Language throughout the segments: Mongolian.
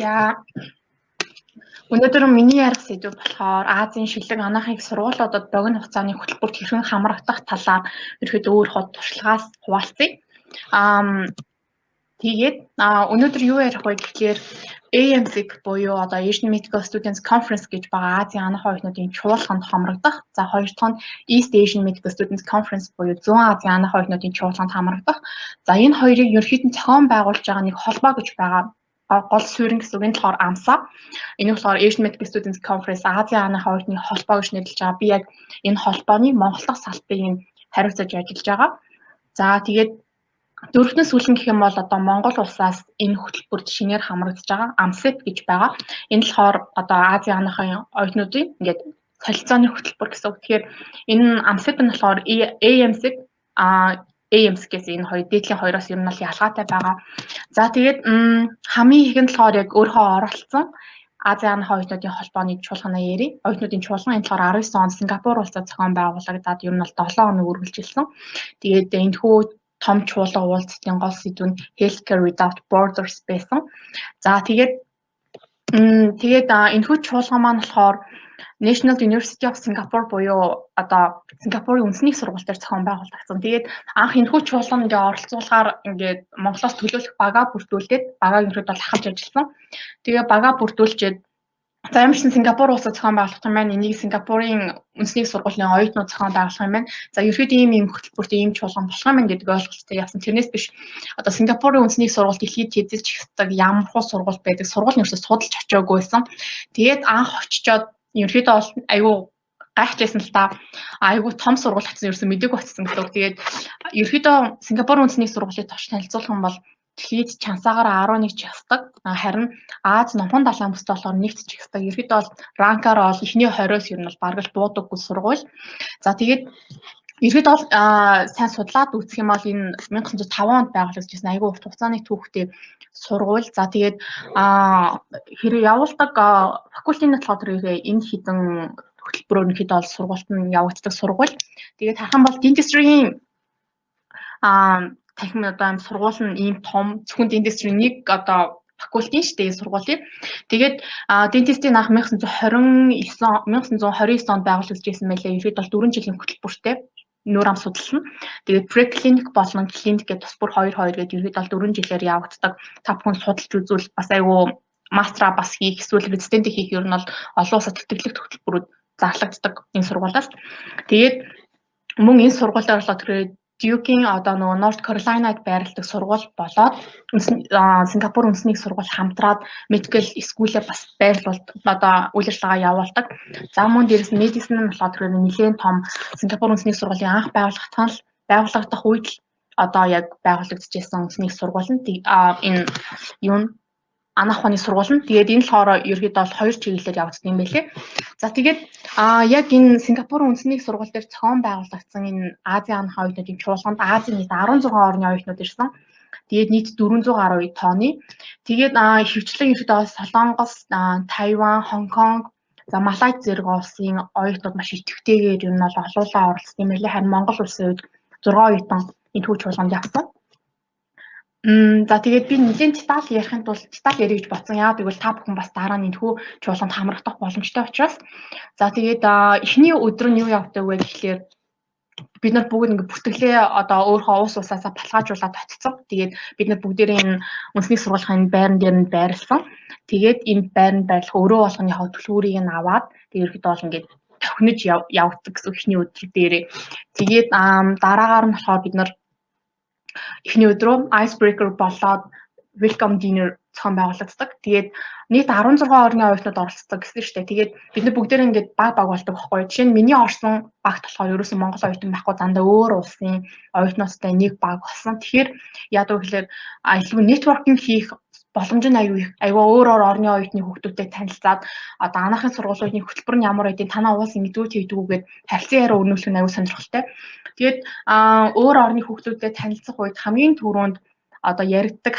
За өнөөдөр миний ярих сэдв болохоор Азийн шилэг анаахыг сургуулиудад богино хугацааны хөтөлбөрт хэрхэн хамрагдах талаар ерөөдөө өөр хот туршлагаас хуваалцъя. Тэгээд өнөөдөр юу ярих вэ гэхээр AMSIC буюу одоо Asian Medical Students Conference гэж байгаа Азийн анаах оюутнуудын чуулганд хамрагдах. За хоёр дахь нь East Asian Medical Students Conference буюу Зүүн Азийн анаах оюутнуудын чуулганд хамрагдах. За энэ хоёрыг ерөнхийдөө зохион байгуулж байгаа нэг холбоо гэж байгаа. Гол суурин гэсэн үг нь болохоор AMSA. Энэ болохоор Asian Medical Students Conference Азийн анаах оюутны холбоо гэж нэрлэж байгаа. Би яг энэ холбооны Монгол дахь салтыг хариуцаж ажиллаж байгаа. За тэгээд дөрөвдүгээр сүүлэн гэх юм бол одоо Монгол улсаас энэ хөтөлбөрт шинээр хамрагдаж байгаа AMSIP гэж байгаа. Энэ болохоор одоо Азийн анаахын оюутнуудын ингээд солилцооны хөтөлбөр гэсэн үг. Тэгэхээр энэ AMSIP нь болохоор AMSIC AMS-гээс энэ хоёр дээдлийн хоёроос ер нь бол ялгаатай байгаа. За тэгээд хамгийн ихэнд болохоор яг өөрөө оролцсон Азийн анаах оюутнуудын холбооны чуулганаа ярив. Оюутнуудын чуулган энэ болохоор 19 онд Сингапур улсад зохион байгуулагдаад ер нь бол 7 хоног үргэлжилсэн. Тэгээд энэхүү том чуулга уулзалтын гол сэдв нь Healthcare Without Borders байсан. За тэгээд энэхүү чуулган маань болохоор National University of Singapore буюу одоо Сингапурын үндэсний сургуультаар зохион байгуулагдсан. Тэгээд анх энэхүү чуулганд оролцуулахаар ингээд Монголоос төлөөлөх бага бүрдүүлээд багааг ерөөд бол ахалж ажилласан. Тэгээ бага бүрдүүлчихэд заримшин Сингапур улсад зохион байгуулах юм байна. Энийг Сингапурын үндэсний сургуулийн оюутнууд зохион байгуулах юм байна. За ерөөд ийм хөтөлбөрт ийм чуулган болох юм гэдэг ойлголттой явсан. Тэрнээс биш одоо Сингапурын үндэсний сургууль дэлхийд хэзээ ч ихдэг ямар хуу сургууль байдаг. Сургууль нь ерөөсөд судалж очиагүй байсан. Тэгээд анх очичоод ерөөдөө бол айгүй гайхажсэн л та айгүй том сургууль очсон ерөөсөө мдэггүй очсон гэсэн үг. Тэгээд ерөөдөө Сингапурын үндэсний сургуулийн товч танилцуулах юм бол дэлхийд чансаагаар 11 ч ясдаг. Харин Аз номхон далайн бүстэй болохоор нэгт ч ясдаг. Ерөөдөө бол ранкаар бол эхний 20-оос ер нь бол бараг л буудаггүй сургууль. За тэгээд ерөөдөө бол сайн судлаад үзэх юм бол энэ 1905 онд байгуулагдсан айгүй урт хугацааны түүхтэй сургууль. За тэгээд хэрэг явуулдаг факультийн болохоор энэ хідэн хөтөлбөрөөр нь хэд бол сургуульд нь явагддаг сургууль. Тэгээд харах юм бол dentistry-ийн дахин одоо юм сургууль нь ийм том зөвхөн dentistry нэг одоо факультийн шүү дээ сургуулийн. Тэгээд dentistry-ийн анх 1929 онд байгуулагдаж байсан байлээ. Ерөөд бол 4 жилийн хөтөлбөртэй нүүр ам судалсан. Тэгээд pre-clinic болон clinic гэдэг бас бүр 2 гэдэг ерөөд бол 4 жилээр явагддаг. Та бүхэн судалж үзвэл бас айгүй мастера бас хийх эсвэл резидент хийх ер нь бол олон улсад тэтгэлэг хөтөлбөрүүд зарлагддаг энэ сургуулиас. Тэгээд мөн энэ сургуультай болохоор Duke-ийн одоо нөгөө North Carolina-д байрладаг сургууль болоод Сингапур үндэсний сургууль хамтраад medical school-ээ бас байрлуулалт одоо үйл ажиллагаа явуулдаг. За мөн дээрээс medicine нь болохоор нэлээд том Сингапур үндэсний сургуулийн анх байгуулагдах үед л одоо яг байгуулагдчихсан үндэсний сургууль нь энэ юу анаах ухааны сургууль нь. Тэгээд энэ болохоор ерөөдөө бол 2 чиглэлээр явагдсан юм байлээ. За тэгээд яг энэ Сингапурын үндэсний сургууль дээр зохион байгуулагдсан энэ Азийн анаах оюутнуудын чуулганд Азийн нийт 16 орны оюутнууд ирсэн. Тэгээд нийт 412 тооны. Тэгээд хөвчлэн ерөөдөө Солонгос, Тайван, Хонконг, за Малайз зэрэг улсын оюутнууд маш идэвхтэйгээр ер нь бол олуулаа оролцсон юм байлээ. Харин Монгол улсын үед 6 оюутан энэхүү чуулганд явсан. За тэгээд би нэгэн деталь ярихын тулд деталь ярих гэж бодсон. Яагаад гэвэл та бүхэн бас дараа нь энэхүү чуулганд хамрагдах боломжтой учраас. За тэгээд эхний өдөр нь юу явдаг вэ гэхлээр бид нар бүгд ингээ бүртгэлээ одоо өөрийнхөө уус усаасаа баталгаажуулаад очсон. Тэгээд бид нар бүгдээрээ энэ үндэсний сургуулийн байран дээр нь байрлсан. Тэгээд энэ байранд байрлах өрөө болгоныхоо төлхүүрийг нь аваад тэгээд ерөөдөө бол ингээ тохинож явагддаг гэсэн эхний өдөр дээрээ. Тэгээд дараагаар нь болохоор бид нар эхний өдрөө icebreaker болоод welcome dinner зохион байгуулагддаг. Тэгээд нийт 16 орны оюутнууд оролцдог гэсэн шүү дээ. Тэгээд бид нар бүгдээрээ ингээд баг болдог байхгүй. Жишээ нь миний орсон багт болохоор ерөөсөн Монгол оюутан байхгүй дандаа өөр улсын оюутнуудтай нэг баг болсон. Тэгэхээр яадаг вэ гэхээр илүү networking хийх боломж нь айгүй өөр орны оюутны хүүхдүүдтэй танилцаад одоо анаахын сургуулиудын хөтөлбөр нь ямар байдгийг танаа уулын мэдвүүд хийдгүүгээд харилцан яриа өрнүүлэх нь аюу сонирхолтой. Тэгээд өөр орны хүүхдүүдтэй танилцах үед хамгийн түрүүнд одоо яригддаг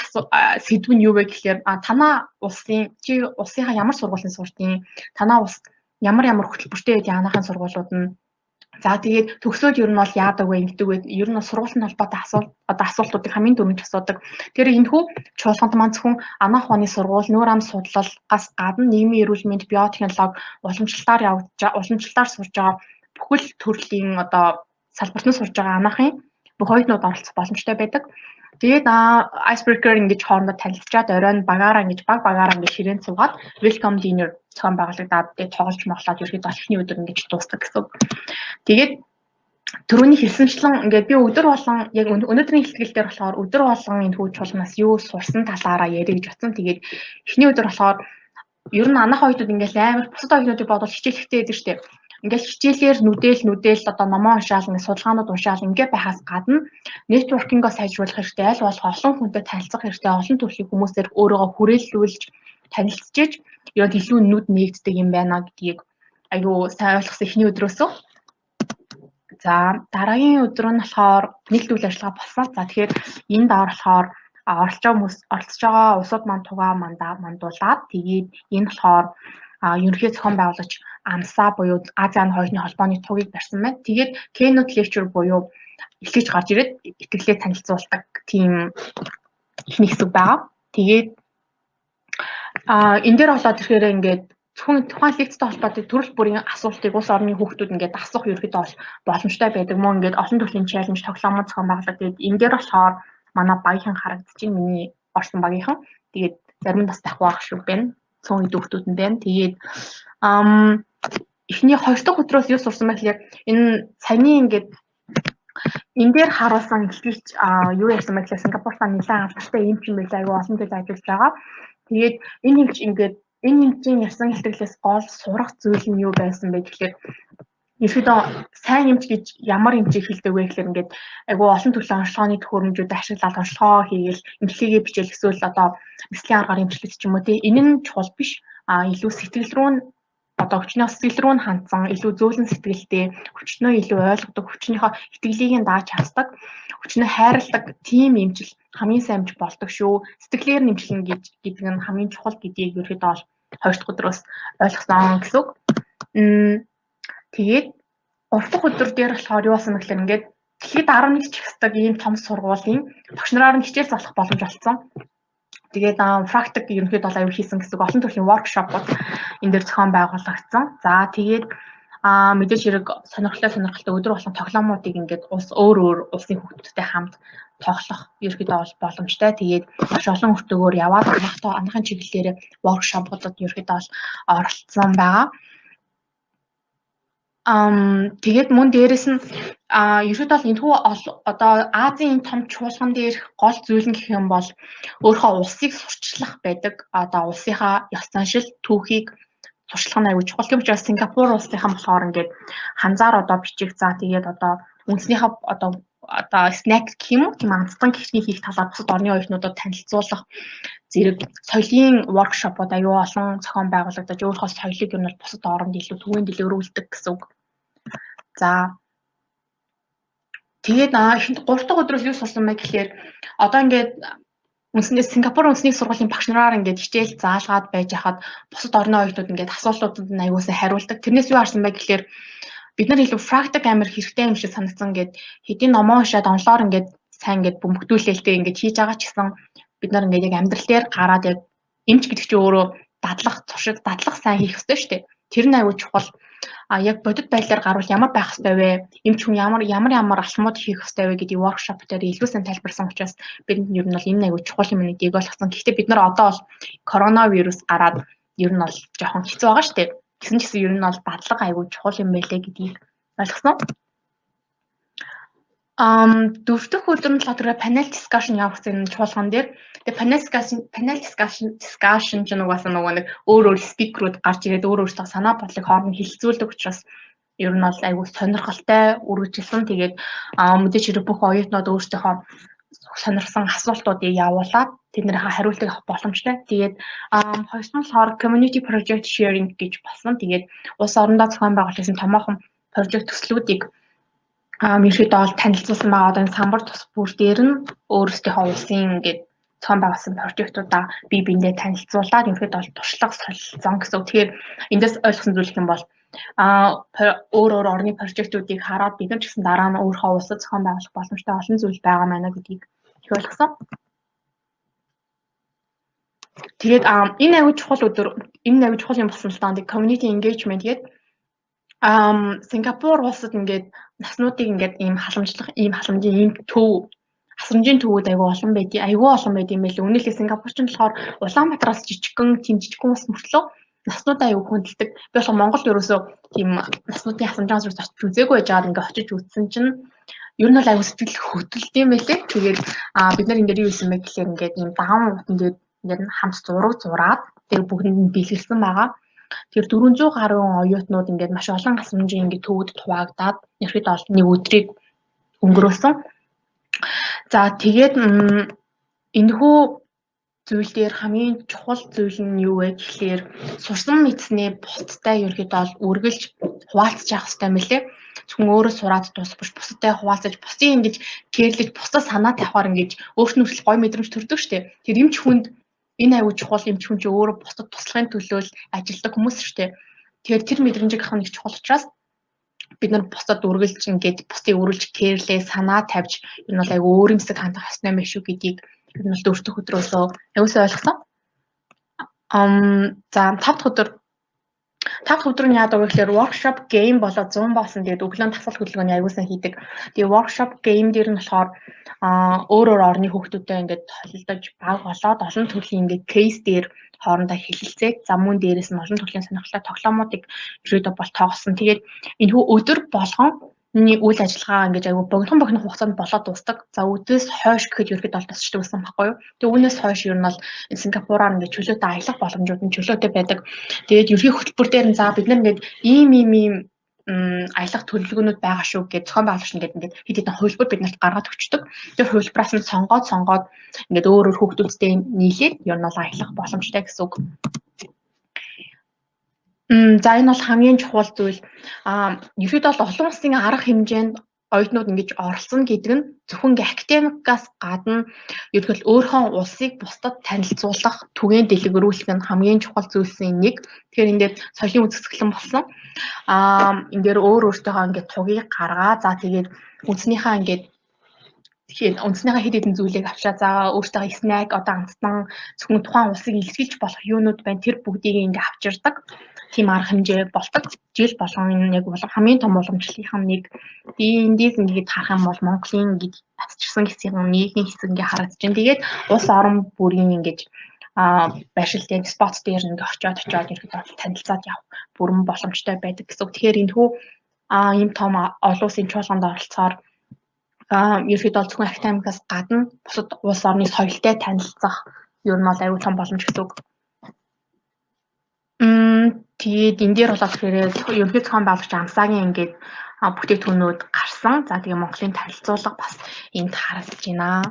сэдв нь юу вэ гэхээр танаа улсынхаа ямар сургуулийн сурдیں۔ Танаа улс ямар хөтөлбөртэй байдгийг анаахын сургуулиуд нь За тэгээд төгсөөд ер нь бол яадаг вэ гэдэг вэ? Ер нь сургуулийн холбоотой асуултуудыг хамгийн дөрөвч асуудаг. Тэр энэхүү чуулганд маань зөвхөн анаах ухааны сургууль, нүүр ам судлалгаас гадна нийгмийн эрүүл мэнд, биотехнологи, уламжлалтаар сурж байгаа бүхэл төрлийн салбарт нь сурж байгаа анаахын бүх оюутнууд оролцох боломжтой байдаг. Тэгээд icebreaker ингэж хоорондоо танилцчаад оройн багаараа ингэж ширээнд суугаад welcome dinner зохион байгуулагдаад тэгээд тоглож моглоод ерөөхдөө эхний өдөр ингэж дуусдаг гэсэн. Тэгээд түрүүний хэлсэнчлэн ингээд би өдөр болгон яг өнөөдрийн ихтгэл дээр болохоор өдөр болгон энэ хүү чуулганаас юу сурсан талаараа ярих гэж бодсон. Тэгээд эхний өдөр болохоор ер нь анаах оюутнууд ингээд амар бусад оюутнуудыг бодвол хичээлхтэй байдаг шүү дээ. Ингээд хичээлээр нүдэл номоо уншаал ингээд судалгаанууд уншаал ингээд байхаас гадна нэтворкингоо сайжруулах хэрэгтэй, аль болох олон хүнтэй танилцах хэрэгтэй, олон төрлийн хүмүүсээр өөрийгөө хүрээлүүлж танилцчихж ер нь илүү нүд нээгддэг юм байна гэдгийг аюу сайн ойлгосон эхний өдрөөсөө. За дараагийн өдөр нь болохоор нийлт үйл ажиллагаа болсон. За тэгэхээр энэ доор болохоор оролцож байгаа улсууд маань тугаа мандуулаад тэгээд энэ болохоор ерөнхий зохион байгуулагч АМСА буюу Азийн хоёрны холбооны тугийг барьсан байна. Тэгээд keynote lecture буюу эхлэж гарч ирээд итгэлээ танилцуулдаг тийм ихний хэсэг байгаа. Тэгээд энэ дээр болоод ирэхээр ингээд зөвхөн тухайн лекцтэй холбоотой төрөл бүрийн асуултыг улс орны хүүхдүүд ингээд асуух ерөөхдөө боломжтой байдаг. Мөн ингээд олон төрлийн чаленж тоглоомод зохион байгуулдаг. Тэгээд энэ дээр болохоор манай багийнхан харагдчих миний орсон багийнхан. Тэгээд зарим нь бас дахь байх шүү байна. Цөөн хүүхдүүд нь байна. Тэгээд эхний 2 дахь өдрөөс юу сурсан бэ гэхээр энэ саяны ингээд энэ дээр харуулсан ихтгэж юу ярьсан бэ гэхээр Сингапуртаа нэлээд алдартай эмч юм байлаа. Аюу олон жил ажиллаж байгаа. Тэгээд энэ эмч ингээд энэ эмчийн ярьсан ихтгэлээс гол сурах зүйл нь юу байсан бэ гэхээр ерөөдөө сайн эмч гэж ямар эмчийг хэлдэг вэ гэхээр ингээд айгүй олон төрлийн онцлогооны төхөөрөмжүүд ашиглаад онцлогоо хийгээл эмчилгээгээ бичээл эсвэл нислэгийн аргаар эмчлэх ч юм уу тий энэ нь чухал биш. Илүү сэтгэл рүү нь хүчнээ сэтгэл рүү нь хандсан, илүү зөөлөн сэтгэлтэй, хүчнээ илүү ойлгодог, хүчнийхөө итгэлийг нь дааж хасдаг, хүчнээ хайрладаг тийм эмчил хамгийн сайн эмч болдог шүү. Сэтгэлээр нэмшлэн гэдэг нь хамгийн чухал гэдгийг ерөөдөө 2 дахь өдрөөс ойлгосон гэсэн үг. Тэгээд 3 дахь өдөр дээр болохоор юу болсон бэ гэхээр ингээд дэлхийд 11 чихсдаг ийм том сургуулийн багш нараар нь хичээл заалах боломж олцсон. Тэгээд практик ерөнхийдөө аюул хийсэн гэсэн олон төрлийн воркшопууд энэ дээр зохион байгуулагдсан. За тэгээд мэдээж хэрэг сонирхолтой өдөр болгон тоглоомуудыг ингээд өөр улсын хүүхдүүдтэй хамт тоглох ерөнхийдөө бол боломжтой. Тэгээд маш олон өртөгөөр яваад анаахын чиглэлээр воркшопуудад ерөнхийдөө бол оролцсон байгаа. Тэгээд мөн дээрэс нь ерөөдөө бол энэхүү Азийн том чуулган дээр гол зүйл нь гэх юм бол өөрийнхөө улсыг сурчлах байдаг. Улсынхаа ёс заншил, түүхийг сурчлах нь аюул чухал. Тийм учраас Сингапур улсынхан болохоор ингээд ханзаар бичих. За тэгээд өнцнийхээ снэк гэх юм уу тийм анцдан гихний хийх талаар бусад орны оюутнуудад танилцуулах зэрэг соёлын воркшопууд аюул олон зохион байгуулагдаж өөрийнхөө соёлыг ер нь бол бусад оронд илүү түгээн дэлгэрүүлдэг гэсэн үг. За тэгээд 3 дахь өдрөөс юу сурсан бэ гэхээр ингээд Сингапур үндэсний сургуулийн багш нараар ингээд хичээл заалгаад байж хахад бусад орны оюутнууд ингээд асуултуудад нь аюулсаа хариулдаг. Тэрнээс юу харсан бэ гэхээр бид нар илүү практик амар хэрэгтэй юм шиг санагдсан. Ингээд хэдийн номоо уншаад онлоор ингээд сайн ингээд бөмбөгдүүлэлтэй ингээд хийж байгаа ч гэсэн бид нар ингээд яг амьдрал дээр гараад яг эмч гэдэг чинь өөрөө дадлах сайн хийх ёстой шүү дээ. Тэр нь аюул чухал. Яг бодит байдлаар гарвал ямар байх ёстой вэ? Эмч хүн ямар алхмууд хийх ёстой вэ гэдгийг воркшоп дээр илүү сайн тайлбарсан учраас бидэнд ер нь бол энэ аюул чухал юм гэдгийг ойлгосон. Гэхдээ бид нар одоо бол коронавирус гараад ер нь бол жоохон хэцүү байгаа шүү дээ. Гэсэн ч гэсэн ер нь бол дадлага аюул чухал юм байлээ гэдгийг ойлгосон. 4 дахь өдөр нь болохоор panel discussion явагдсан чуулган дээр. Тэгээ panel discussion ч угаасаа нэг өөр спикерүүд гарч ирээд өөрсдөө санаа бодлыг хооронд хэлэлцүүлдэг учраас ер нь бол аюул сонирхолтой үргэлжилсэн. Тэгээд мэдээж хэрэг бүх оюутнууд өөрсдийнхөө сонирхсан асуултуудыг явуулаад тэднийхээ хариултыг авах боломжтой. Тэгээд хоёр нь болохоор community project sharing гэж болсон. Тэгээд улс орондоо зохион байгуулсан томоохон прожект төслүүдийг ерөөдөө бол танилцуулсан байгаа. Одоо энэ самбар тус бүр дээр нь өөрсдийнхөө улсын ингээд зохион байгуулсан прожектуудаа бие биендээ танилцуулаад ерөөдөө бол туршлага солилцсон гэсэн. Тэгэхээр эндээс ойлгосон зүйл юм бол өөр орны прожектуудыг хараад бид нар ч гэсэн дараа нь өөрийнхөө улсад зохион байгуулах боломжтой олон зүйл байгаа маа гэдгийг их ойлгосон. Тэгээд энэ аюул чухал юм болсон л даа. Community engagement гэдэг Сингапур улсад ингээд наснуудыг ингээд ийм халамжийн төв хасрамжийн төвүүд айгүй олон байд юм байл. Үнэхээр Сингапурчин болохоор Улаанбаатараас жижигхэн ус мөртлөө наснуудаа аюу хүндэлдэг. Би болохоор Монголд ерөөсөө тийм наснуудын хасрамжаас очиж үзээгүй байж байгаа ингээд очиж үзсэн чинь ер нь бол аюу сэтгэл хөдлөлт юм байлээ. Тэгээд бид нар ингээд юу хийсэн бэ гэхээр ингээд ийм даун ингээд хамт зураг зураад тэр бүгдэнд нь бэлгэлсэн байгаа. Тэр 400 гаруй оюутнууд ингээд маш олон хасрамжийн ингээд төвөд хуваагдаад ерөөд нэг өдрийг өнгөрөөсөн. За тэгээд энэхүү зүйл дээр хамгийн чухал зүйл нь юу вэ гэхээр сурсан мэдснээ бусдтай ерөөд үргэлж хуваалцаж явах хэрэгтэй мөлий. Зөвхөн өөрөө сураад дуусах биш, бусдтай хуваалцаж, бусдын ингэж кэрлэж, бусдад санаа тавихаар ингэж өөртөө хүртэл гоё мэдрэмж төрдөг штеп. Тэр эмч хүнд энэ аюул чухал эмч хүн чи өөрөө бусдад туслахын төлөө ажилладаг хүмүүс штеп. Тэгэхээр тэр мэдрэмжийг авах нь их чухал учраас бид нар бусдад үргэлж ингэж бусдыг үргэлж кэрлээ, санаа тавьж энэ бол аюу өөр юмсэг хандах ёстой юм шүү гэдгийг бид нар дөрөвдөх өдрөөсөө аюулсаа ойлгосон. За 5 дахь өдөр нь яадаг вэ гэхээр workshop game болоод 100 болсон. Тэгээд өглөөний тасгал хөдөлгөөний аюулсаа хийдэг. Тэгээд workshop game дээр нь болохоор өөр орны хүүхдүүдтэй ингээд холилдож баг болоод олон төрлийн ингээд кейс дээр хоорондоо хэлэлцээд за мөн дээрээс нь олон төрлийн сонирхолтой тоглоомуудыг ерөөдөө бол тоглосон. Тэгээд энэ өдөр болгон үйл ажиллагаа ингэж аюу богино хугацаанд болоод дуусдаг. За өдөөс хойш гэхэд ерөөд бол тасчдаг байсан байхгүй юу. Тэгээ үүнээс хойш ер нь бол Сингапураар ингэж чөлөөтэй аялах боломжууд нь чөлөөтэй байдаг. Тэгээд ерхий хөтөлбөр дээр нь за бид нар ингэж ийм аялах төлөвлөгөөнүүд байгаа шүү гэж зохион байгуулагч ингээд хэд хэдэн хувилбар биднэрт гаргаад өгчдөг. Тэр хувилбараас нь сонгоод ингээд өөр хүүхдүүдтэй нийлээд ер нь бол аялах боломжтой гэсэн үг. За энэ бол хамгийн чухал зүйл. Ерөөд бол олон улсын арга хэмжээнд оюутнууд ингэж оролцсон гэдэг нь зөвхөн академикаас гадна ерөнхийдөө өөрийнхөө улсыг бусдад танилцуулах, түгээн дэлгэрүүлэх нь хамгийн чухал зүйлсийн нэг. Тэгэхээр ингээд соёлын үзэсгэлэн болсон. Энд дээр өөртөөхөө ингээд тугийг гаргаа. За тэгээд үндснийхээ хэд хэдэн зүйлийг авчаа. За өөртөө снэк одоо амттан зөвхөн тухайн улсыг илэрхийлж болох юунууд байна. Тэр бүгдийг ингээд авчирдаг. Тийм арга хэмжээ болдог. Жил болгон яг бол хамгийн том уламжлалынх нь нэг. Эндээс ингээд харах юм бол Монголын ингээд татчихсан хэсгийн нэгний хэсэг ингээд харагдаж байна. Тэгээд улс орон бүрийн ингээд байршилтын спот дээр ингээд очиод ерөөдөө танилцаад явах бүрэн боломжтой байдаг гэсэн. Тэгэхээр энэхүү ийм том олон улсын чуулганд оролцохоор ерөөдөө зөвхөн академикаас гадна бусад улс орны соёлтой танилцах ер нь бол аюул том боломж гэсэн үг. Тэгээд энэ дээр болоод тэгэхээр ерөнхий зохион байгуулагч амсаагийн ингээд бүтээгдэхүүнүүд гарсан. За тэгээ Монголын танилцуулга бас энд харагдаж байна.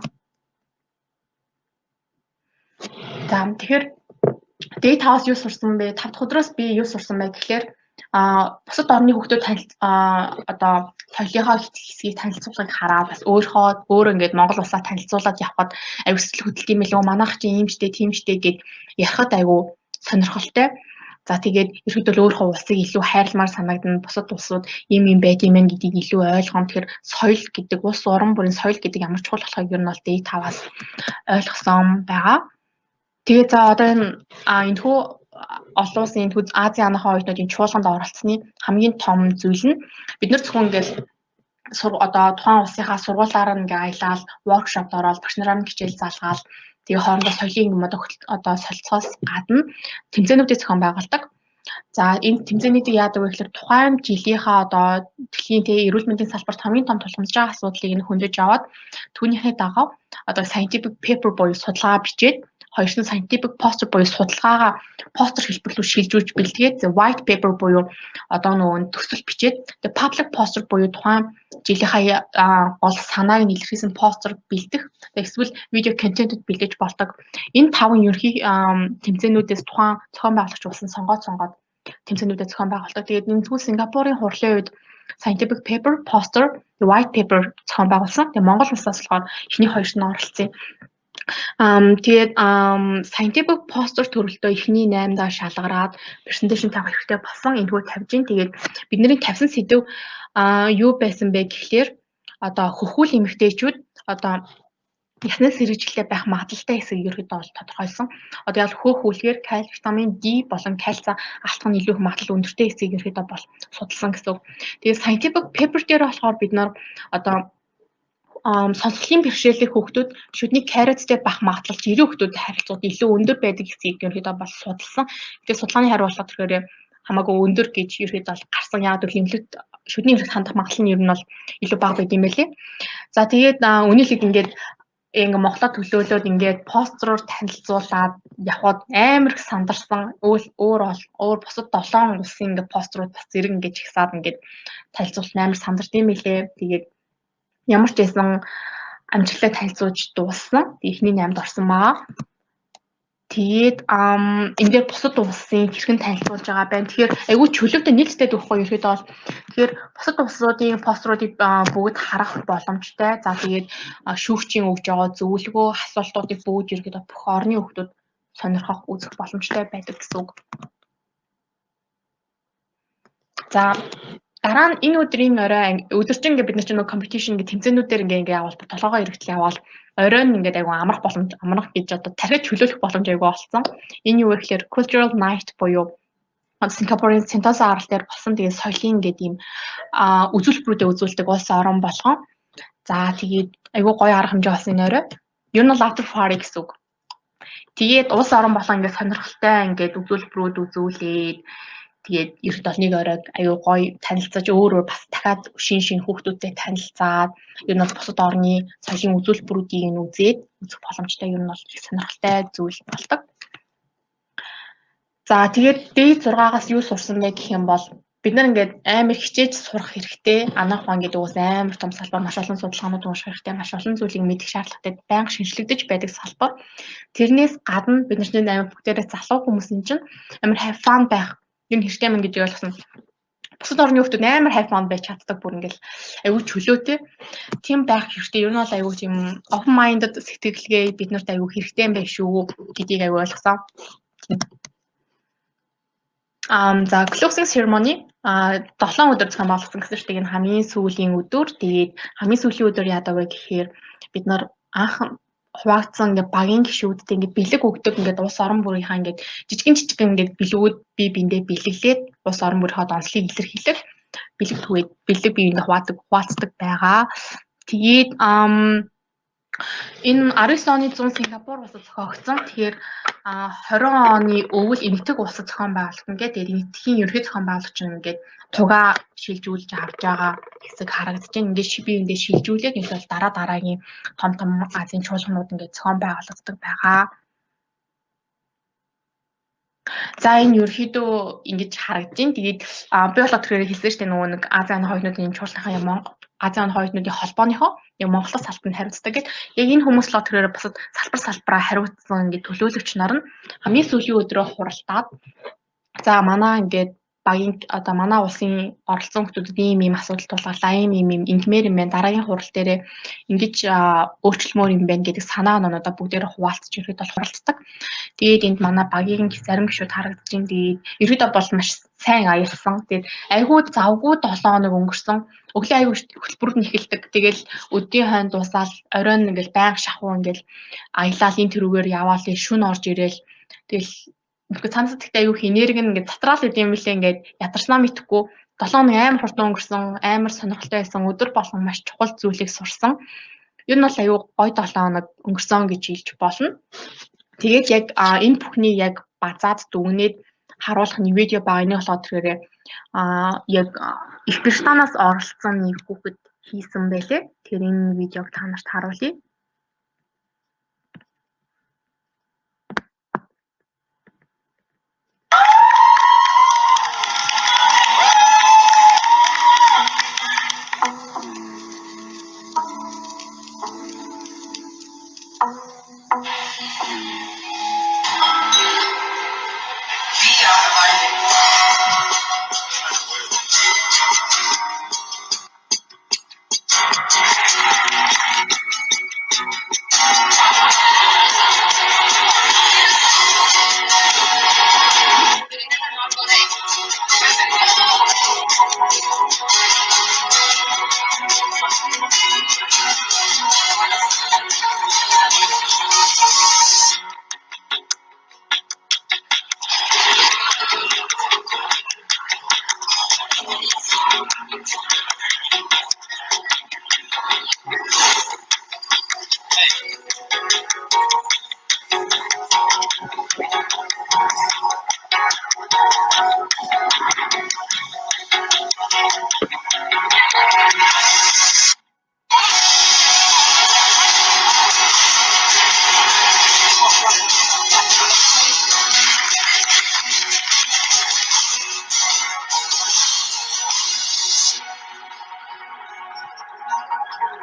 За тэгэхээр дээд таваас юу сурсан бэ? 5 дахь өдрөөс би юу сурсан бэ гэхээр бусад орны хүүхдүүд одоо соёлынхоо хэсгийг танилцуулгыг хараад бас өөрөө ингээд Монгол улсаа танилцуулаад явхад аюу сэтгэл хөдлөлт юм билүү? Манайх чи ийм штэ, тийм штэ гэд ярихад аюу сонирхолтой. За тэгээд ерөөдөө өөрийнхөө улсыг илүү хайрламар санагдана. Бусад улсууд ийм байд юм байна гэдгийг илүү ойлгоно. Тэгэхээр соёл гэдэг улс орон бүрийн соёл гэдэг ямар чухал болохыг ер нь бол дээд таваас ойлгосон байгаа. Тэгээд за одоо энэхүү олон улсын Азийн анхаа оюутнуудын чуулганд оролцсны хамгийн том зүйл нь бид нар зөвхөн ингээд одоо тухайн улсынхаа сургуулиараа ингээ аялал, воркшопт ороод багш нараар хичээл залгаал тэгээ хоорондоо соёлын одоо солилцоос гадна тэмцээнүүдийг зохион байгуулдаг. За энэ тэмцээнүүдийг яадаг вэ гэхээр тухайн жилийнхаа одоо дэлхийн эрүүл мэндийн салбарт хамгийн том тулгамдж байгаа асуудлыг нь хөндөж аваад түүнийхээ дагав одоо scientific paper буюу судалгаа бичээд хоёрын scientific poster буюу судалгаагаа постэр хэлбэрлүү шилжүүлж бэлтгээд white paper буюу одоо нөгөө төсөл бичээд тэгээ public poster буюу тухайн жилийнхаа гол санааг нь илэрхийлсэн постэр бэлдэх эсвэл видео контентууд бэлдэж болдог. Энэ 5 ерөнхий тэмцээнүүдээс тухайн зохион байгуулагч болсон сонгоод тэмцээнүүдэд зохион байгуулдаг. Тэгээд энэ зүйл Сингапурын хурлын үед scientific paper, poster, white paper зохион байгуулсан. Тэгээ Монгол улсаас болохоор эхний хоёрт нь оролцсон. Тэгээд scientific poster төрөлтөө эхний 8-даа шалгараад presentation тавих хэрэгтэй болсон. Энэхүү тавьж гин. Тэгээд бидний тавьсан сэдв юу байсан бэ гэхлээр одоо хөхүүл эмэгтэйчүүд одоо ясны сэргэжилтэй байх магадлалтай хэсгийг ерөөдөө бол тодорхойлсон. Одоо яг хөөх хүлгээр витамин D болон кальци алдах нь илүү их магадлал өндөртэй хэсгийг ерөөдөө бол судалсан гэсэн. Тэгээд scientific paper дээр болохоор бид нар одоо сонсголын бэрхшээлтэй хүүхдүүд шүдний кариестэй бах магадлал 90 хүүхдүүдэд харилцуулт илүү өндөр байдаг хэсгийг ерөөдөө бол судалсан. Тэгээд судалгааны хариу болохоор тэгэхээр хамаагүй өндөр гэж ерөөдөө бол гарсан. Яг л эмнэлэгт шүдний эмнэлэгт хандах магадлал нь ер нь бол илүү бага байд юм байлээ. За тэгээд үнэхээр ингээд Монголоо төлөөлөөд ингээд постероор танилцуулаад явхад амар их сандарсан. Өөр бусад 7 улсын ингээд постерууд бас зэрэг ингээд чагсаад ингээд танилцуулт амар сандард юм билээ. Тэгээд ямар ч байсан амжилттай танилцуулж дууссан. Эхний 8-д орсон маа. Тэгээд энэ дээр бусад улсын хэрхэн танилцуулж байгаа байна. Тэгэхээр айгүй чөлөөтэй нийлцтэй дүүхгүй ерөөдөө бол тэгэхээр бусад улсуудын постеруудыг бүгд харах боломжтой. За тэгээд шүүгчийн өгж байгаа зөвлөгөө, асуултуудыг бүгд ерөөдөө бүх орны хүмүүс сонирхох, үзэх боломжтой байдаг гэсэн үг. За дараа нь энэ өдрийн орой өдөржин ингээд бид нар чинь нэг competition гэх тэмцээнүүдээр ингээд явал толгойгоо эргэтэл явал оройн ингээд айгу амрах гэж одоо тархиж чөлөөлөх боломж айгу олцсон. Энэ юу вэ гэхээр cultural night буюу Сингапурын Сентоса арал дээр болсон тэгээд соёлын ингээд ийм үзүүлбэрүүдэд үзүүлдэг улс орон болгон. За тэгээд айгу гоё арга хэмжээ болсон энэ орой. Ер нь бол after party гэсэн үг. Тэгээд улс орон болгон ингээд сонирхолтой ингээд үзүүлбэрүүд үзүүлээд тэгээд ерд бол нэг оройг аюу гоё танилцаж өөрөө бас дахиад шин хүүхдүүдтэй танилцаад ер нь бол бусад орны соёлын үзүүлбэрүүдийг нь үзээд үзэх боломжтой ер нь бол сонирхолтой зүйл болдог. За тэгээд дээд 6-аас юу сурсан бэ гэх юм бол бид нар ингээд амар хичээж сурах хэрэгтэй. Анаах маань гэдэг үс амар том салбар, маш олон судалгаанууд унших хэрэгтэй, маш олон зүйлийг мэдэх шаардлагатай, байнга шинжлэгдэж байдаг салбар. Тэрнээс гадна бид нарт амар бүгдээрээ залуу хүмүүс юм чинь амар have fun байх юм хэрэгтэй мэн гэж ойлгосон. Бусад орны хүмүүс амар have fun байж чаддаг бүр ингээл аюу чөлөөтэй. Тийм байх хэрэгтэй. Ер нь бол аюу тийм open minded сэтгэлгээ бид нарт аюу хэрэгтэй юм байх шүү гэдгийг аюу ойлгосон. За closing ceremony 7 өдөр зохион байгуулсан гэсэн чинь энэ хамгийн сүүлийн өдөр. Тэгээд хамгийн сүүлийн өдөр яадаг вэ гэхээр бид нар анх хуваагдсан ингээ багийн гишүүдтэй ингээ бэлэг өгдөг ингээ улс орон бүрийнхаа ингээ жижигэн ингээ бэлгүүд бие биендээ бэлэглээд улс орон бүрийнхаа онцлогийг илэрхийлэх бэлэг түгээд бэлэг бие биендээ хуваалцдаг байгаа. Тэгээд энэ 19 оны 100 Сингапур улсад зохиогдсон. Тэгэхээр 20 оны өвөл эмнэлэг улсад зохион байгуулсан гэдэг эмнэлгийн ерөнхий зохион байгуулагч нь ингээд тугаа шилжүүлж авч байгаа хэсэг харагдаж байна. Ингээд бие биендээ шилжүүлээд энэ бол дараагийн том Азийн чуулганууд ингээд зохион байгуулагддаг байгаа. За энэ ерөөхдөө ингэж харагдаж байна. Тэгээд би болоод тэгэхээр хэлсэн шүү дээ нөгөө нэг Азийн хоёрын чуулганхаа юм Азийн хоёрын холбооныхоо яг Монголоос салтанд хариуцдаг гэдэг. Яг энэ хүмүүс л тэгэхээр бас салбараа хариуцсан ингэ төлөөлөгч нар нь хамгийн сүүлийн өдрөө хуралдаад за манай ингээд багийн одоо манай улсын оролцсон хүмүүсд ийм асуудал тулгарлаа, ийм ингэмээр юм байна. Дараагийн хурал дээрээ ингэж өөрчлөлмөр юм байна гэдэг санаа оноодоо бүгдээрээ хуваалцж ирэхэд бол хуралцдаг. Тэгээд энд манай багийн зарим гишүүд харагдаж байна. Тэгээд ерөөдөө бол маш сайн аялсан. Тэгээд айгүй завгүй 7 хоног өнгөрсөн. Өглөө айгүй хөтөлбөрүүд нь эхэлдэг. Тэгэл өдний хойно дуусаад оройн ингээл байнга шахуу ингээл аялал энэ төрүүгээр яваал шүн орж ирээл. Тэгэл цаанаас тэгтээ айгүй энерги нь ингээд татраал идэм билээ ингээд ядарснаа мэдхгүй 7 хоног амар хурдан өнгөрсөн, амар сонирхолтой байсан. Өдөр болгон маш чухал зүйлийг сурсан. Ер нь бол айгүй гоё 7 хоног өнгөрсөн гэж хэлж болно. Тэгээд яг энэ бүхний яг базаад дүгнээд харуулах нэг видео байгаа. Энэ болохоор тэгэхээр яг их Британаас оролцсон нэг хүүхэд хийсэн байлээ. Тэгэхээр энэ видеог та нарт харуулъя.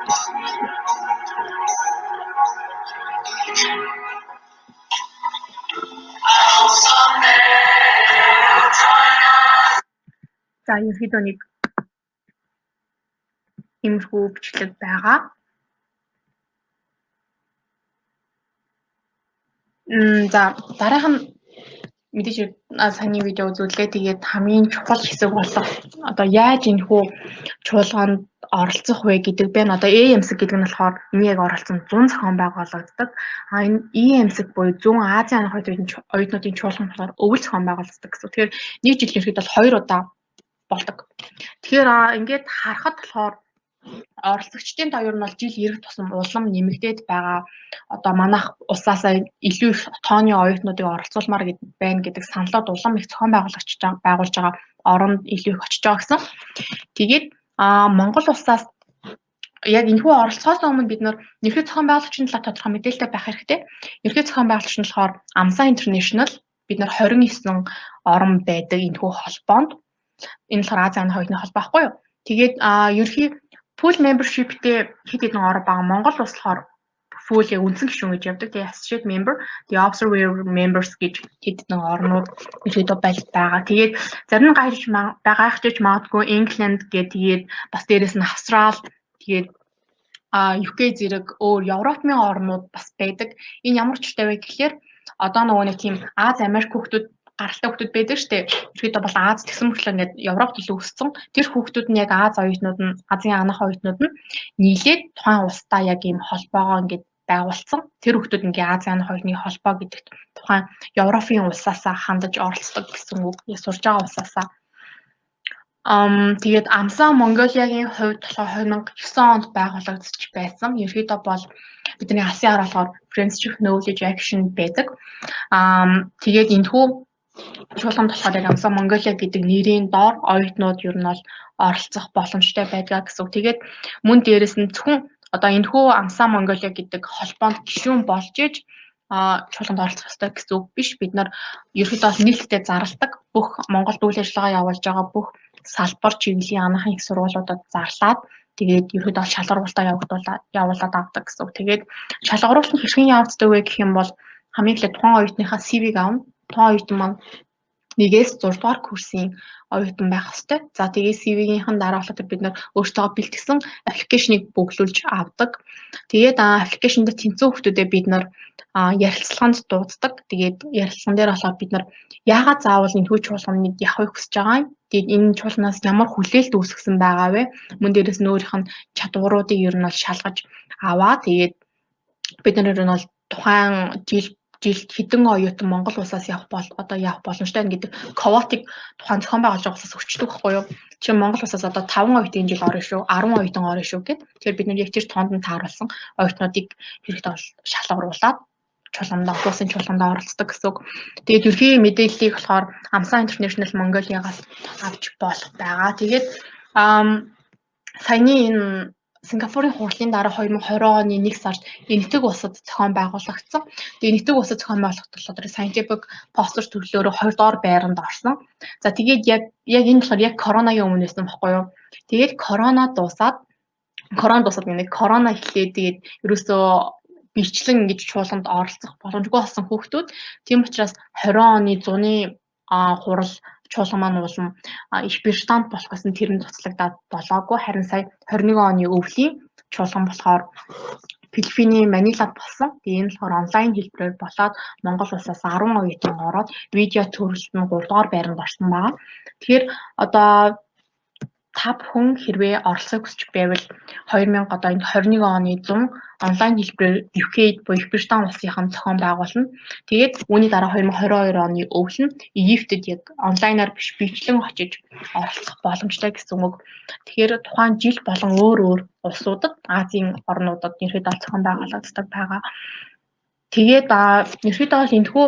За ерөнхийдөө нэг иймэрхүү бичлэг байгаа. За дараах нь мэдээж саний видео үзүүлээ. Тэгээд хамгийн чухал хэсэг болох одоо яаж энэхүү чуулганд оролцох вэ гэдэг байна. Одоо EMC гэдэг нь болохоор энэ яг оролцсон 100 зохион байгуулагддаг. Энэ EMC буюу Зүүн Азийн анх оюутнуудын чуулган болохоор өвөл зохион байгуулагддаг гэсэн. Тэгэхээр нэг жил ихэд бол 2 удаа болдог. Тэгэхээр ингээд харахад болохоор оролцогчдын тоо ер нь бол жил ирэх тусам улам нэмэгдээд байгаа. Одоо манайх улсаасаа илүү их тооны оюутнуудыг оролцуулмаар байна гэдэг саналууд улам их зохион байгуулж байгаа оронд илүү их очиж байгаа гэсэн. Тэгээд Монгол улсаас яг энэхүү оролцохоос өмнө бид нар ерхий зохион байгуулагчийн талаар тодорхой мэдээлэлтэй байх хэрэгтэй. Ерхий зохион байгуулагч нь болохоор Amsa International бид нар 29 орон байдаг энэхүү холбоонд. Энэ болохоор Азийн анх оюутны холбоо байхгүй юу? Тэгээд ерхий full membership-тэй хэд хэдэн орон байгаа. Монгол улс болохоор full яг үндсэн гишүүн гэж явдаг. Тэгээ associate member, тэгээ observer members гэж хэд хэдэн орнууд ерөөдөө байгаа. Тэгээд зарим нь гайхаж магадгүй England гэдэг тэгээд бас дээрэс нь Австрал тэгээд UK зэрэг өөр Европын орнууд бас байдаг. Энэ ямар ч үстэй вэ гэхээр одоо нөгөө нэг тийм Аз Америк хүүхдүүд гаралтай хүүхдүүд байдаг шүү дээ. Ерөөдөө бол Аз тэгсэн мөртлөө ингээд Европ төлөө өссөн. Тэр хүүхдүүд нь яг Азийн анх оюутнууд нь нийлээд тухайн улстай яг ийм холбоогоо ингээд байгуулсан. Тэр хүүхдүүд ингээд Азийн анх оюутны холбоо гэдэгт тухайн Европын улсаасаа хандаж оролцдог гэсэн үг. Сурж байгаа улсаасаа. Тэгээд Amsa Mongolia-гийн хувьд болохоор 2009 онд байгуулагдаж байсан. Ерөөдөө бол бидний алсын хараа болохоор Friendship Knowledge Action байдаг. Тэгээд энэхүү чуулганд болохоор яг Amsa Mongolia гэдэг нэрийн доор оюутнууд ер нь бол оролцох боломжтой байдаг гэсэн үг. Тэгээд мөн дээрэс нь зөвхөн одоо энэхүү Amsa Mongolia гэдэг холбоонд гишүүн болж иж чуулганд оролцох ёстой гэсэн үг биш. Бид нар ерөөдөө нийлдэхтэй зарладаг бүх Монголд үйл ажиллагаа явуулж байгаа бүх салбар чиглэлийн анагаахын их сургуулиудад зарлаад тэгээд ерөөдөө шалгаруулалтаа явуулаад авдаг гэсэн үг. Тэгээд шалгаруулалт нь хэрхэн явагддаг вэ гэх юм бол хамгийн эхлээд тухайн оюутныхаа CV-г авна. Тухайн оюутан маань 1-ээс 6 дугаар курсын оюутан байх ёстой. За тэгээд CV-гийнхэн дараа болохоор бид нар өөртөө бэлтгэсэн аппликейшнийг бөглүүлж авдаг. Тэгээд аппликейшнд тэнцсэн хүмүүстэд бид нар ярилцлаганд дууддаг. Тэгээд ярилцлаган дээр болохоор бид нар яагаад заавал энэхүү чуулганыг явахыг хүсэж байгаа юм? Тэгээд энэ чуулганаас ямар хүлээлт үүсгэсэн байгаа вэ? Мөн дээрээс нь өөрийнх нь чадваруудыг ер нь бол шалгаж аваа. Тэгээд бид нар ер нь бол тухайн жилд хэдэн оюутан Монгол улсаас явах боломжтой гэдэг квотыг тухайн зохион байгуулж байгаа улсаас өчтдөг байхгүй юу? Жишээ нь Монгол улсаас одоо 5 оюутан энэ жил орно шүү, 10 оюутан орно шүү гэд. Тэгэхээр бид нар яг тэр тоонд нь тааруулсан оюутнуудыг хэрэгтэй бол шалгаруулад улсын чуулганд оролцдог гэсэн үг. Тэгээд ерхий мэдээллийг болохоор Amsa International Mongolia-гаас авч болох байгаа. Тэгээд саяны энэ Сингапурын хурлын дараа 2020 оны 1 сард энэтхэг улсад зохион байгуулагдсан. Тэгээд энэтхэг улсад зохион байгуулагдсан scientific poster төрлөөрөө 20 дугаар байранд орсон. За тэгээд яг энэ болохоор яг коронагийн өмнө байсан байхгүй юу? Тэгээд корона дуусаад корона эхлээд тэгээд ерөөсөө бичлэн ингэж чуулганд оролцох боломжгүй болсон хүүхдүүд тийм учраас 20 оны зуны хурал чуулган маань уулан их бирштанд болох гэсэн тэрэнд туцлагдаад болоогүй. Харин сая 21 оны өвлийн чуулган болохоор Филиппиний Манилад болсон. Тэгээ энэ болохоор онлайн хэлбэрээр болоод Монгол улсаас 10 оюутан ороод видео төрөлд нь 3 дугаар байранд орсон байгаа. Тэгэхээр одоо та бүхэн хэрвээ оролцохыг хүсч байвал 2021 оны 100 онлайн хэлбэрээр UK буюу Их Британь улсынхан зохион байгуулна. Тэгээд үүний дараа 2022 оны өвөл нь Египтэд яг онлайнаар биш бичлэн очиж оролцох боломжтой гэсэн үг. Тэгэхээр тухайн жил болон өөр улсуудад Азийн орнуудад ерөөдөө зохион байгуулагддаг байгаа. Тэгээд ерөөдөө бол энэхүү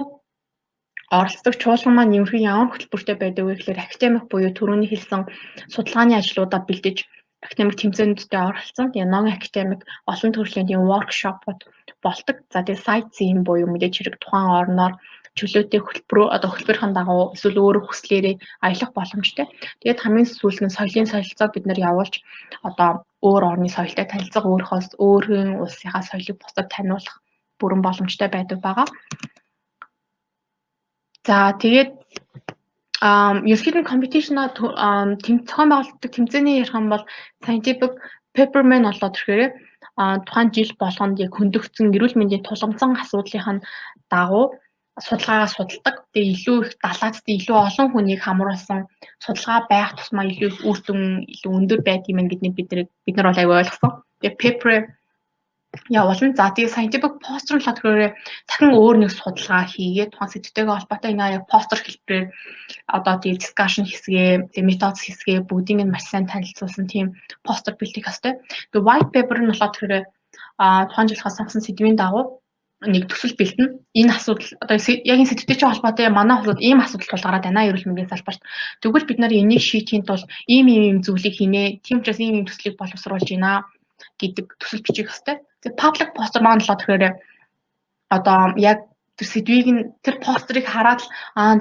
оролцдог чуулган маань ямар хөтөлбөртэй байдаг вэ гэхээр академик буюу түрүүний хэлсэн судалгааны ажлуудаа бэлдэж академик тэмцээнүүдэд оролцсон. Тэгээ non academic олон төрлийн workshop-ууд болдог. За тэгээ sightseeing буюу мэдээж хэрэг тухайн орноор чөлөөтэй хөтөлбөрийн дагуу эсвэл өөрөөр хүслээрээ аялах боломжтой. Тэгээд хамгийн сүүлд нь соёлын солилцоог бид нэр явуулж өөр орны соёлтой танилцах, өөрийн улсынхаа соёлыг бусдад таниулах бүрэн боломжтой байдаг байгаа. За тэгээд ерөнхийдөө компетишнаа зохион байгуулалтыг тэмцээний ярих юм бол scientific paperman болоод ирэхээр тухайн жил болгонд яг хөндөгдсөн эрүүл мэндийн тулгымсан асуудлынхаа дагуу судалгаагаа судалдаг. Тэгээ илүү их далаацтай илүү олон хүнийг хамруулсан судалгаа байх тусмаа илүү их үр дүн илүү өндөр байдгийг мэн гэдгийг бид нар бол аягүй ойлгосон. Тэгээ paper явуулна. За тэгээ scientific poster нь болохоор дахин өөр нэг судалгаа хийгээд тухайн сэдвтэйгээ холбоотой яг постер хэлбэрээр тэгээ discussion хэсгээ, тэгээ метод хэсгээ бүгдийг нь маш сайн танилцуулсан тийм постер бэлтгэх ёстой. Тэгээ white paper нь болохоор тухайн жилийнхаа сонгосон сэдвийн дагуу нэг төсөл бэлдэнэ. Энэ асуудал яг энэ сэдвтэй ч холбоотой манай хувьд ийм асуудал тулгараад байна эрүүл мэндийн салбарт. Тэгвэл бид нар энийг шийдэхийн тулд ийм зүйлийг хийнэ. Тийм учраас ийм төслийг боловсруулж байна гэдэг төсөл бичих ёстой. Тэгээ public poster маань болохоор тэгэхээр яг тэр сэдвийг тэр постерыг хараад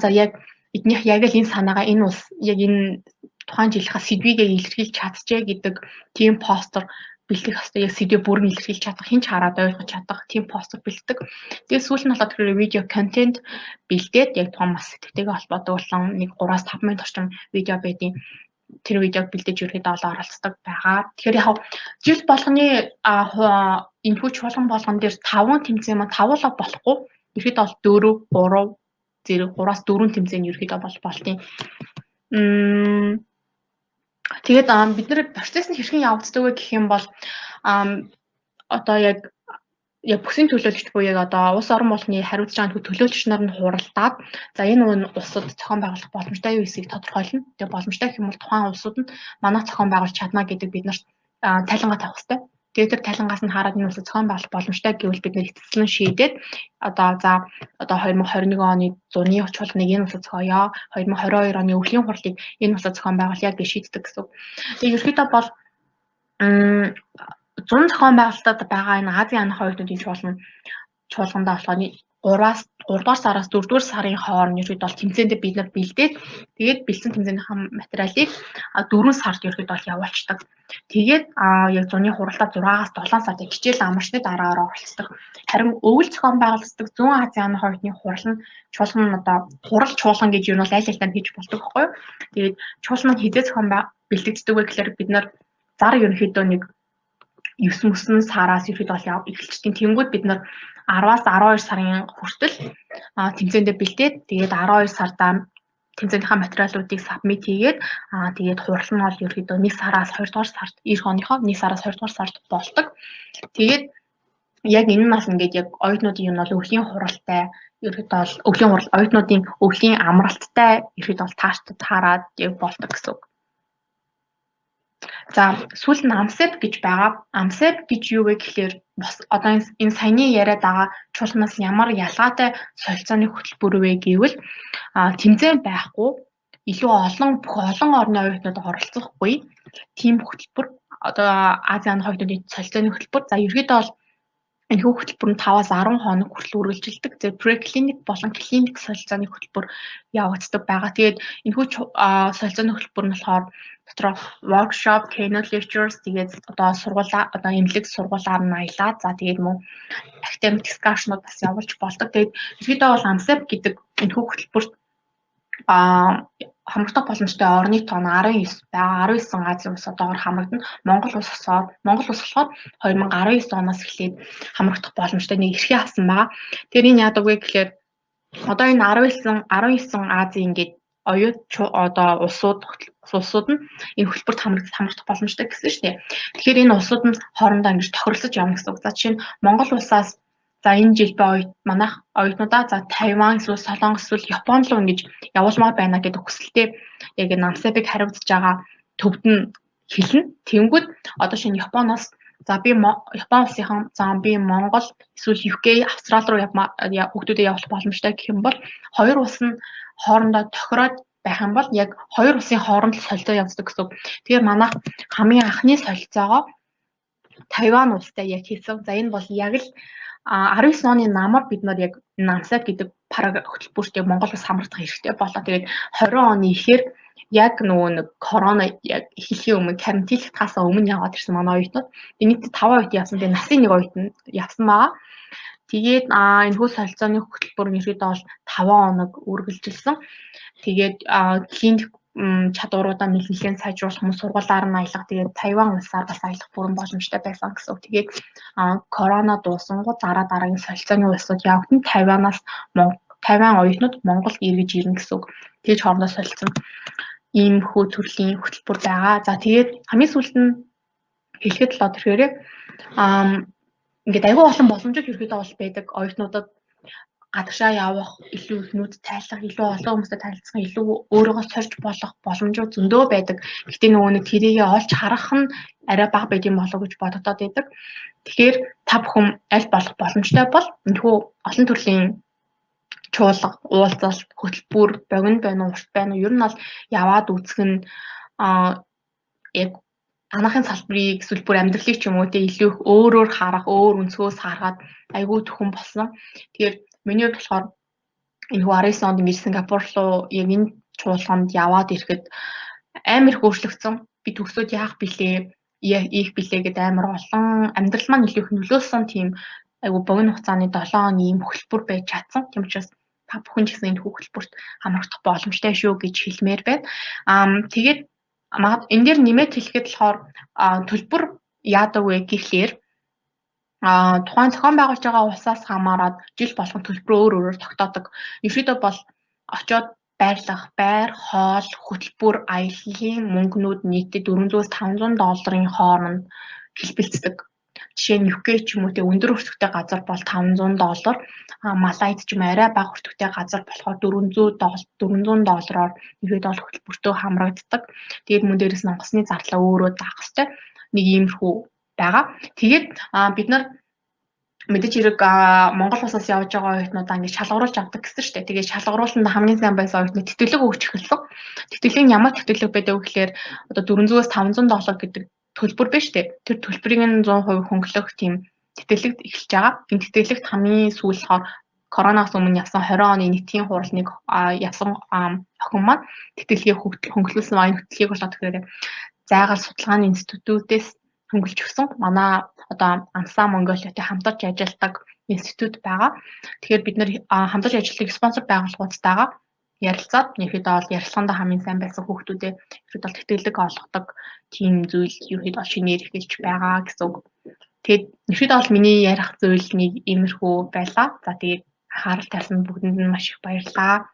за яг эднийх яг л энэ санаагаа энэ улс яг энэ тухайн жилийнхаа сэдвийг илэрхийлж чадчихэ гэдэг тийм постер бэлтгэх ёстой. Яг сэдвээ бүрэн илэрхийлж чадах, хинч хараад ойлгож чадах тийм постер бэлтгэдэг. Тэгээ сүүлд нь болохоор тэгэхээр видео контент бэлдээд яг тухайн мас сэдвтэйгээ холбоотой болсон нэг 3-5 минут орчим видео байдیں۔ Тэр видеог бэлдэж ерөөдөө оролцдог байгаа. Тэгэхээр яг жил болгоны энэхүү чуулган болгон дээр 5 тэмцээн маань 5-аа болохгүй. Ерөөдөө бол 4, 3-4 тэмцээн ерөөдөө болтیں۔ Тэгээд бид нэр процесс нь хэрхэн явагддаг вэ гэх юм бол яг бүсийн төлөөлөгч буюу яг улс орон болгоны хариуцж байгаа төлөөлөгч нар нь хуралдаад за энэ улсад зохион байгуулах боломжтой юу эсэхийг тодорхойлно. Тэгээ боломжтой гэх юм бол тухайн улсууд нь манай зохион байгуулж чадна гэдэг бид нарт тайлангаа тавих хэрэгтэй. Тэгээд тэр тайлангаас нь хараад энэ улсад зохион байгуулах боломжтой гэвэл бид нэр эцэслэн шийдээд 2021 оны зуны чуулганыг энэ улсад зохиоё. 2022 оны өвлийн хурлыг энэ улсад зохион байгуулъя гэж шийддэг гэсэн. Тэгээ ерөөдөө бол зун зохион байгуулалтад байгаа энэ Азийн анх оюутнуудын чуулгандаа болохоор 3-р сараас 4-р сарын хооронд ерөөдөө бол тэмцээндээ бид нар бэлдээд тэгээд бэлдсэн тэмцээнийхээ материалыг 4 сард ерөөдөө бол явуулчихдаг. Тэгээд яг зуны хуралдаа 6-аас 7 сард хичээл амарчны дараагаар оролцдог. Харин өвөл зохион байгуулагддаг Зүүн Азийн анх оюутны чуулган нь хурал чуулган гэж юу нь бол аль альтаа хийж болдог байхгүй юу? Тэгээд чуулган нь хизээ зохион бэлтгэдэг вэ гэхээр бид нар зар ерөнхийдөө нэг 9 сараас ерөөдөө бол эхэлждэг. Тэнгүүд бид нар 10-аас 12 сарын хүртэл тэмцээндээ бэлдээд тэгээд 12 сардаа тэмцээнийхээ материалуудыг сабмит хийгээд тэгээд хурал нь бол ерөөдөө 1 сараас 2 дугаар сард эх оныхоо 1 сараас 2 дугаар сард болдог. Тэгээд яг энэ нь бас ингээд яг оюутнуудын юм бол өвлийн хуралтай ерөөдөө бол өвлийн хурал оюутнуудын өвлийн амралттай ерөөдөө бол таарад яг болдог гэсэн үг. За сүүл нь AMSEP гэж байгаа. AMSEP гэж юу вэ гэхээр энэ саяны яриад байгаа чуулганаас ямар ялгаатай солилцооны хөтөлбөр вэ гэвэл тэмцээн байхгүй илүү бүх олон орны оюутнууд оролцохгүй тийм хөтөлбөр Азийн анх оюутнуудын солилцооны хөтөлбөр. За ерөөдөө бол энэхүү хөтөлбөр нь 5-аас 10 хоног хүртэл үргэлжилдэг. Тэгээд pre-clinic болон clinic солилцооны хөтөлбөр явагддаг байгаа. Тэгээд энэхүү солилцооны хөтөлбөр нь болохоор дотроо workshop, keynote lectures тэгээд эмнэлэг сургуулаар нь аялаад за тэгээд мөн academic discussion-ууд бас явуулж болдог. Тэгээд ерөөдөө бол AMSEP гэдэг энэхүү хөтөлбөрт хамрагдах боломжтой орны тоон 19 байгаа. 19 Азийн улсуудаар хамрагдана. Монгол улс болохоор 2019 оноос эхлээд хамрагдах боломжтой нэг эрхээ авсан байгаа. Тэгэхээр энэ яадаг вэ гэхээр одоо энэ 19 Азийн ингээд улсууд нь энэ хөтөлбөрт хамрагдах боломжтой гэсэн шүү дээ. Тэгэхээр энэ улсууд нь хоорондоо ингэж тохиролцож явна гэсэн үг. За жишээ нь Монгол улсаас за энэ жил манайх оюутнуудаа за Тайван эсвэл Солонгос эсвэл Япон руу ингэж явуулмаар байна гэдэг хүсэлтэд яг энэ AMSEP-ыг хариуцж байгаа төвд нь хэлнэ. Тэнгүүд одоо шинэ Японоос за би Япон улсынхан за би Монгол эсвэл UK, Австрали руу хүүхдүүдэд явуулах боломжтой гэх юм бол хоёр улс нь хоорондоо тохироод байх юм бол яг хоёр улсын хооронд солилцоо явуулдаг гэсэн. Тэгэхээр манайх хамгийн анхны солилцоогоо Тайван улстай яг хийсэн. За энэ бол яг л 19 оны намар бид нар яг намсад гэдэг хөтөлбөрт яг Монгол улс хамрагдах хэрэгтэй болоо. Тэгээд 20 оны ихээр яг нөгөө нэг корона яг эхлэхийн өмнө карантинлахтаасаа өмнө яваад ирсэн манай оюутнууд. Нийт 5 оюут явсан. Тэгээд насын нэг оюутан явсан байгаа. Тэгээд энэхүү солилцооны хөтөлбөр ерөөдөө бол 5 хоног үргэлжилсэн. Тэгээд клиник чадваруудаа нэлээд сайжруулах хүмүүс сургуулаар нь аялах, тэгээд Тайван улсаар бас аялах бүрэн боломжтой байсан гэсэн үг. Тэгээд корона дуусангууд дараагийн солилцооны улсууд явагдан Тайван оюутнууд Монголд эргэж ирнэ гэсэн үг. Тэгж хоорондоо солилцсон иймэрхүү төрлийн хөтөлбөр байгаа. За тэгээд хамгийн сүүлд нь хэлэхэд л тэгэхээр ингээд аюул олон боломжууд ерөөдөө бол байдаг. Оюутнуудад гадагшаа явах, илүү их нүд тайлах, илүү олон хүмүүстэй танилцах, илүү өөрийгөө сорж болох боломжууд зөндөө байдаг. Гэхдээ нөгөө нэг тэрийгээ олж харах нь арай бага байд юм болов гэж бодогдоод байдаг. Тэгэхээр та бүхэн аль болох боломжтой бол энэхүү олон төрлийн чуулга, уулзалт, хөтөлбөр, богино байна уу, урт байна уу, ер нь бол яваад үзэх нь яг анаахын салбарыг эсвэл бүр амьдралыг ч юм уу тэ илүү их өөрөөр харах, өөр өнцгөөс харахад айгүй төхөн болсон. Тэгэхээр миний хувьд болохоор энэхүү 19 онд ингэж Сингапур руу яг энэ чуулганд яваад ирэхэд амар их өөрчлөгдсөн. Би төгсөөд яах билээ, ийх билээ гэдэг амар олон амьдрал маань илүү их нөлөөлсөн тийм айгүй богино хугацааны 7 оны ийм хөтөлбөр байж чадсан. Тийм учраас та бүхэн ч гэсэн энэ хөтөлбөрт хамрагдах боломжтой шүү гэж хэлмээр байна. Тэгээд энэ дээр нэмээд хэлэхэд болохоор төлбөр яадаг вэ гэхлээр тухайн зохион байгуулж байгаа улсаас хамаарат жил болгон төлбөр өөр өөрөөр тогтоодог. Ерөнхийдөө бол очоод байрлах, байр, хоол, хөтөлбөр, аяллаа мөнгнүүд нийтдээ $400-500 хооронд хэлбэлцдэг. Жишээ нь UK ч юм уу те өндөр өртөгтэй газар бол $500, Малайд ч юм арай бага өртөгтэй газар болохоор $400-400-оор ерөөдөө хөтөлбөртөө хамрагддаг. Тэгээд мөн дээрээс нь онгоцны зарлаа өөрөө даах хэрэгтэй. Нэг иймэрхүү байгаа. Тэгээд бид нар мэдээж хэрэг Монгол улсаас явж байгаа оюутнуудаа ингэж шалгаруулж авдаг гэсэн шүү дээ. Тэгээд шалгаруулсанд хамгийн сайн байсан оюутнууд тэтгэлэг өгч эхэлсэн. Тэтгэлэг нь ямар тэтгэлэг байдаг вэ гэхээр одоо $400-500 гэдэг төлбөр байна шүү дээ. Тэр төлбөрийг нь 100% хөнгөлөх тийм тэтгэлэг эхэлж байгаа. Энэ тэтгэлэгт хамгийн сүүлд болохоор коронавигоос өмнө явсан 20 оны нийтийн хуралныг явсан охин маань тэтгэлгийг хөнгөлүүлсэн энэ хөтөлбөрийг болоод тэгэхээр зайгаал судалгааны институтээс хөнгөлж өгсөн. Манай одоо Анса Монголиотой хамтарч ажилладаг институт байгаа. Тэгэхээр бид нэр хамтарч ажилладаг спонсор байгууллагуудтайгаа ярилцаад ерөөдөө бол ярилцлаганд хамгийн сайн байсан хүүхдүүдэд ерөөдөө бол тэтгэлэг олгодог тийм зүйл ерөөдөө бол шинээр эхэлж байгаа гэсэн үг. Тэгээд ерөөдөө бол миний ярих зүйл нэг иймэрхүү байлаа. За тэгээд анхаарал тавьсан бүгдэнд нь маш их баярлалаа.